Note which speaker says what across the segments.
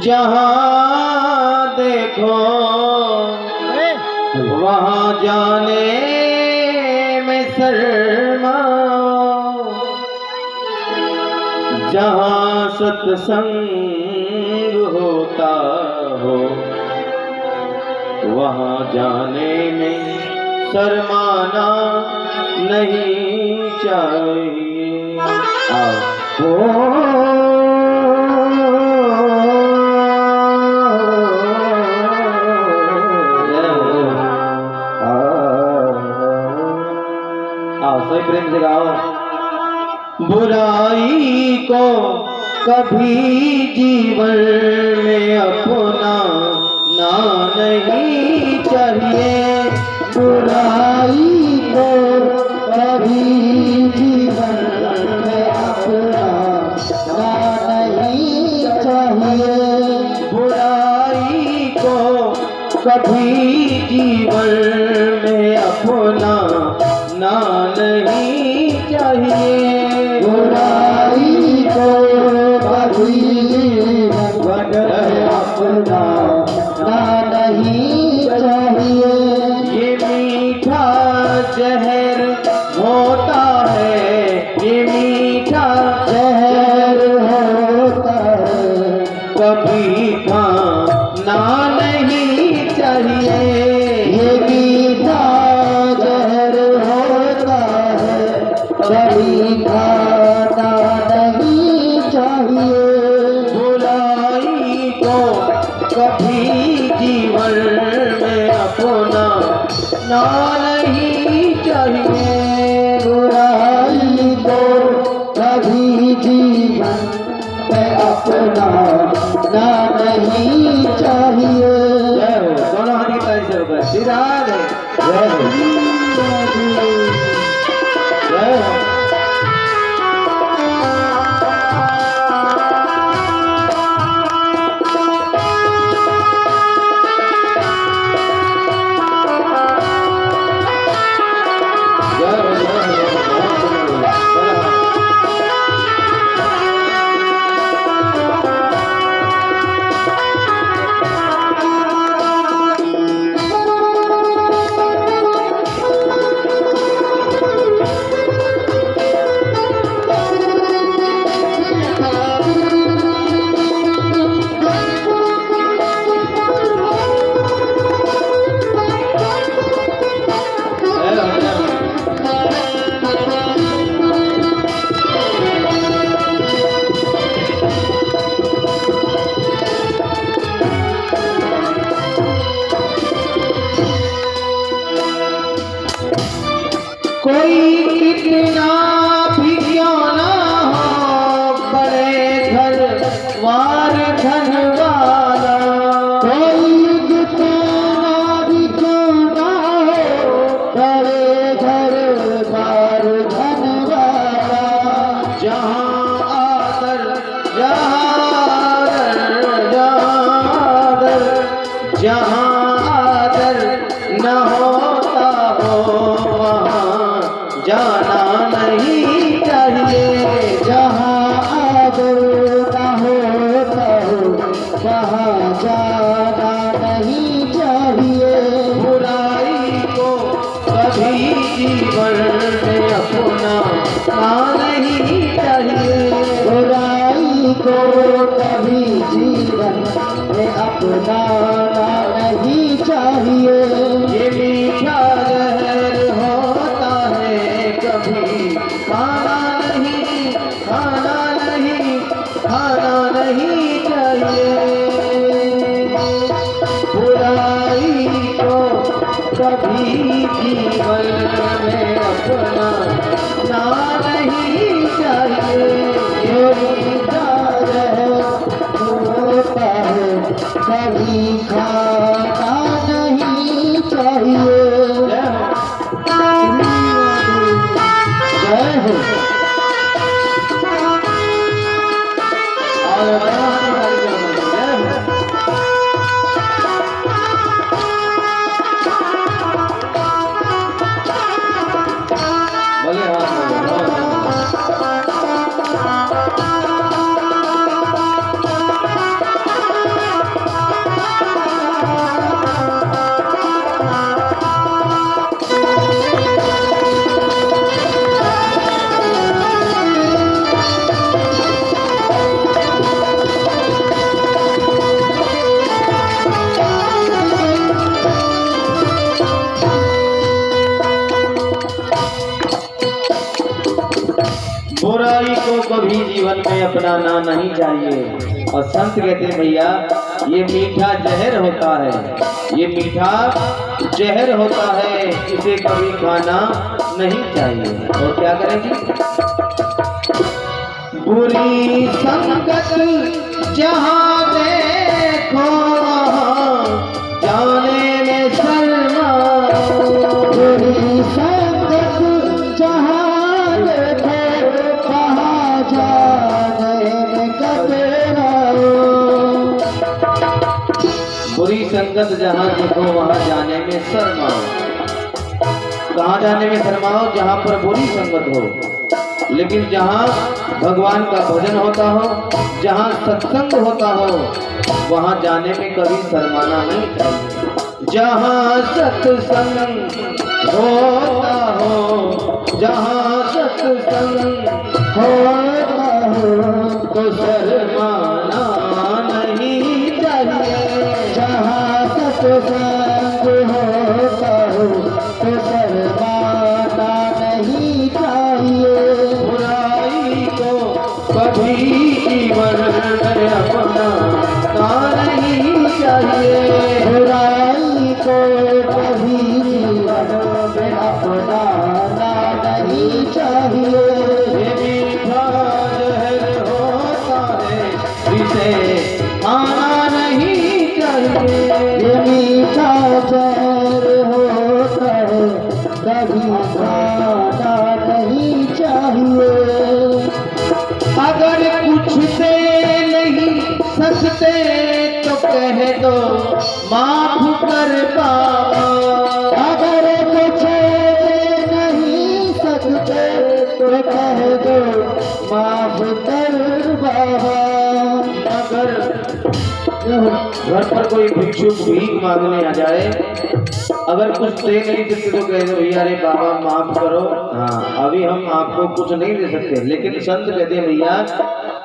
Speaker 1: जहाँ देखो वहाँ जाने में शर्माओ, जहाँ सत्संग होता हो वहाँ जाने में शर्माना नहीं चाहिए। सही प्रेम से गाओ। बुराई को कभी जीवन में अपना ना नहीं चाहिए।
Speaker 2: बुराई को कभी जीवन में अपना ना नहीं चाहिए।
Speaker 1: बुराई को कभी जीवन में अपना ना नहीं चाहिए।
Speaker 2: बुराई को कभी जीवन में अपना ना नहीं चाहिए।
Speaker 1: ये मीठा जहर होता है, ये मीठा
Speaker 2: जहर होता है,
Speaker 1: कभी खाना नहीं चाहिए।
Speaker 2: ये मीठा जहर होता है, कभी खाना नहीं चाहिए।
Speaker 1: बुराई को कभी जीवन में अपना ना नहीं चाहिए।
Speaker 2: बुराई को कभी जीवन में अपना ना नहीं चाहिए।
Speaker 1: जय हो। दोनों हाथ की ताली से ऊपर सीधा दे। जय हो। जय हो। कोई कितना भी क्यों ना हो बड़े घर वार धन वाला,
Speaker 2: कोई कितना भी क्यों ना हो बड़े घर बार धन वाला,
Speaker 1: जहाँ आदर जहाँ आदर न होता हो वहाँ जाना नहीं चाहिए।
Speaker 2: जहाँ आदर न होता हो वहाँ जाना नहीं चाहिए।
Speaker 1: बुराई को कभी जीवन में अपना ना नहीं चाहिए।
Speaker 2: बुराई को कभी जीवन में अपनाना नहीं चाहिए।
Speaker 1: ये मीठा जहर होता है, कभी खाना नहीं चाहिए। बुराई को कभी जीवन में अपना ना नहीं चाहिए।
Speaker 2: ये मीठा जहर होता है, कभी खाना नहीं चाहिए। जय हो।
Speaker 1: भले हाथ मन में अपनाना नहीं चाहिए। और संत कहते हैं भैया ये मीठा जहर होता है, ये मीठा जहर होता है, इसे कभी खाना नहीं चाहिए। और क्या करेंगे? बुरी संगत जहाँ देखो जाने में शर्माओ,
Speaker 2: बुरी संगत जहाँ देखो कहाँ जाने में कतराओ।
Speaker 1: बुरी संगत जहाँ देखो वहाँ जाने में शर्माओ। कहाँ जाने में शर्माओ? जहाँ पर बुरी संगत हो। लेकिन जहाँ भगवान का भजन होता हो, जहाँ सत्संग होता हो, वहाँ जाने में कभी शर्माना नहीं चाहिए। जहाँ सत्संग होता हो, जहाँ सत्संग होता हो, तो शर्माना नहीं चाहिए।
Speaker 2: जहाँ सत्संग होता हो तो शर्माना नहीं चाहिए।
Speaker 1: बुराई को कभी जीवन में अपनाना नहीं चाहिए।
Speaker 2: बुराई को कभी जीवन में अपनाना नहीं चाहिए।
Speaker 1: ये मीठा जहर होता है, इसे खाना नहीं चाहिए।
Speaker 2: ये मीठा जहर होता है, कभी खाना नहीं चाहिए।
Speaker 1: अगर कुछ दे नहीं सकते तो कह दो माफ कर बाबा।
Speaker 2: अगर कुछ दे नहीं सकते तो कह दो माफ कर बाबा।
Speaker 1: अगर घर पर कोई भिक्षुक भीख मांगने आ जाए, अगर कुछ दे नहीं सकते तो कह दो भैया अरे बाबा माफ करो, हाँ अभी हम आपको कुछ नहीं दे सकते। लेकिन संत कहते हैं भैया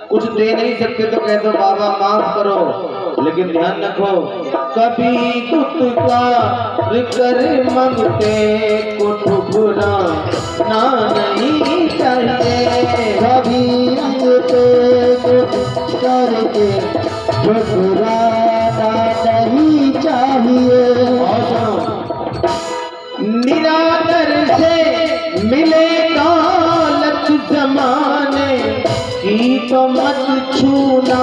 Speaker 1: कुछ दे नहीं सकते तो कह दो बाबा माफ करो। लेकिन ध्यान रखो कभी कुत्ता कर मंगते को ठुकरा ना नहीं चाहिए।
Speaker 2: कभी अंगते करके ठुकराना नहीं चाहिए।
Speaker 1: निरादर से मिले दौलत जमाने की तो मत छूना।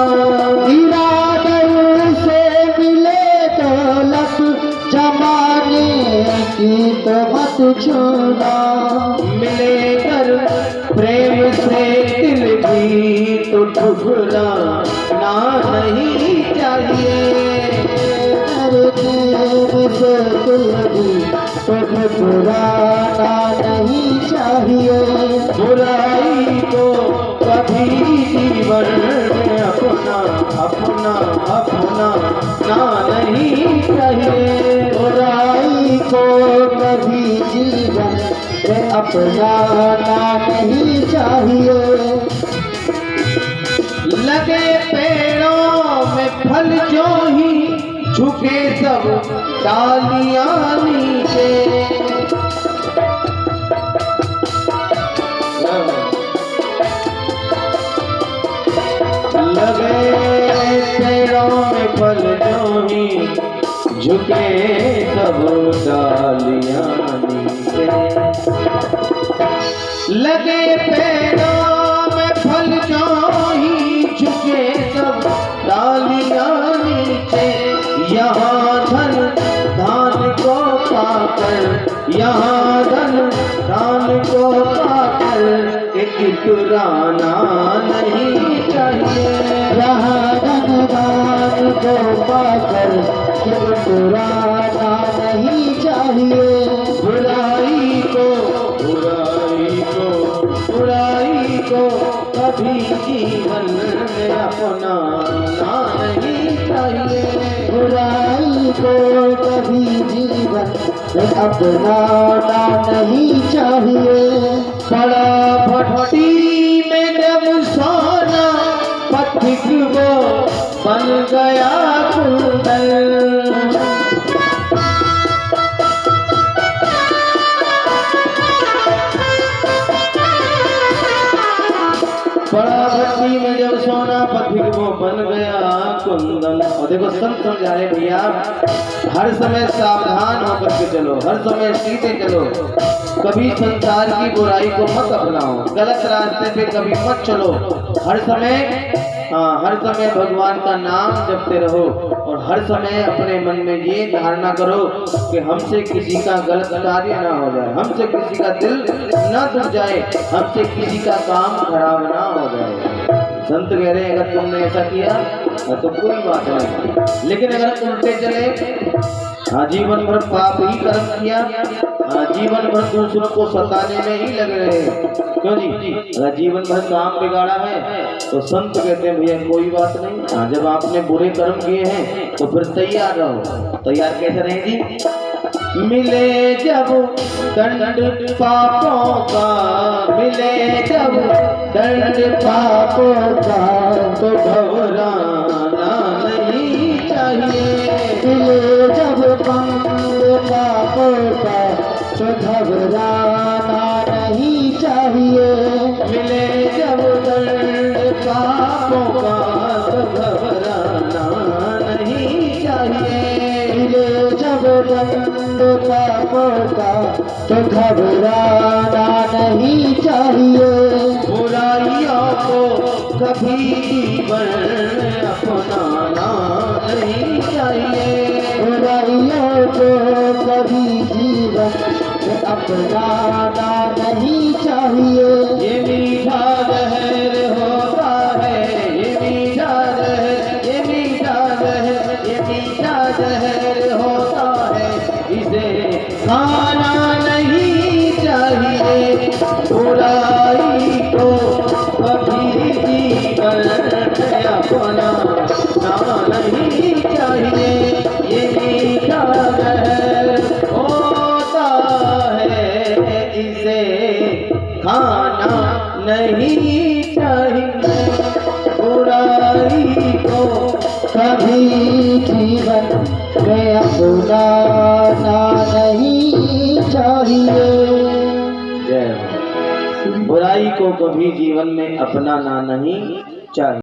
Speaker 2: निरादर से मिले दौलत जमाने की तो मत छूना।
Speaker 1: मिले कर प्रेम से दिल भी तो ठुकराना नहीं चाहिए।
Speaker 2: से दिल भी तो ठुकराना नहीं चाहिए।
Speaker 1: बुराई को कभी जीवन में अपना अपना अपना ना नहीं चाहिए।
Speaker 2: बुराई को कभी जीवन में अपनाना नहीं चाहिए।
Speaker 1: लगे पेड़ों में फल जो ही झुके सब डालियां नीचे। लगे पेड़ों में फल जो ही झुके सब डालियां नीचे। लगे पेड़ों में फल जो ही झुके सब डालियां नीचे। यहाँ धन धान को पाकर, यहाँ धन धान को पाकर एक पुराना नहीं चाहिए।
Speaker 2: यहाँ धन धान को पाकर पुराना नहीं चाहिए।
Speaker 1: बुराई को बुराई को बुराई को कभी जीवन में अपनाना नहीं चाहिए।
Speaker 2: बुराई को कभी जीवन में अपनाना नहीं चाहिए।
Speaker 1: बड़ा भट्टी में जब सोना पथिक वो बन गया कुंडल। बड़ा भट्टी में फिर वो बन गया कुंदन। और देखो संत समझा रहे भैया, हर समय सावधान होकर के चलो, हर समय सीधे चलो, कभी संसार की बुराई को मत अपनाओ, गलत रास्ते पे कभी मत चलो। हर समय भगवान का नाम जपते रहो और हर समय अपने मन में ये धारणा करो कि हमसे किसी का गलत कार्य ना हो जाए, हमसे किसी का दिल ना टूट जाए, हमसे किसी का काम खराब ना हो जाए। संत कह रहे हैं अगर तुमने ऐसा किया तो कोई बात नहीं, लेकिन अगर उल्टे चले, जीवन भर पाप ही कर्म किया, जीवन भर दूसरों को सताने में ही लग रहे हैं, क्यों जी? अगर जीवन भर काम बिगाड़ा है तो संत कहते हैं भैया कोई बात नहीं, जब आपने बुरे कर्म किए हैं तो फिर तैयार रहो। तैयार कैसे रहे जी? मिले जब दंड पापों का, मिले जब दंड पापों का, तो घबराना नहीं चाहिए।
Speaker 2: मिले जब दंड पापों का, तो घबराना नहीं चाहिए।
Speaker 1: मिले जब दंड पापों का, तो घबराना नहीं चाहिए।
Speaker 2: मिले जब दंड पापों का, तो घबराना नहीं चाहिए।
Speaker 1: बुराइयों को कभी जीवन अपनाना नहीं चाहिए।
Speaker 2: बुराइयों को कभी जीवन में अपनाना नहीं चाहिए।
Speaker 1: ये मीठा जहर होता है, ये मीठा जहर, ये मीठा जहर, ये मीठा जहर होता है, इसे खाना नहीं चाहिए। बुराई को कभी जीवन में अपनाना नहीं चाहिए। ये मीठा जहर होता है, इसे खाना नहीं चाहिए। बुराई को
Speaker 2: कभी जीवन में अपनाना नहीं चाहिए।
Speaker 1: बुराई को कभी जीवन में अपनाना नहीं चाहिए।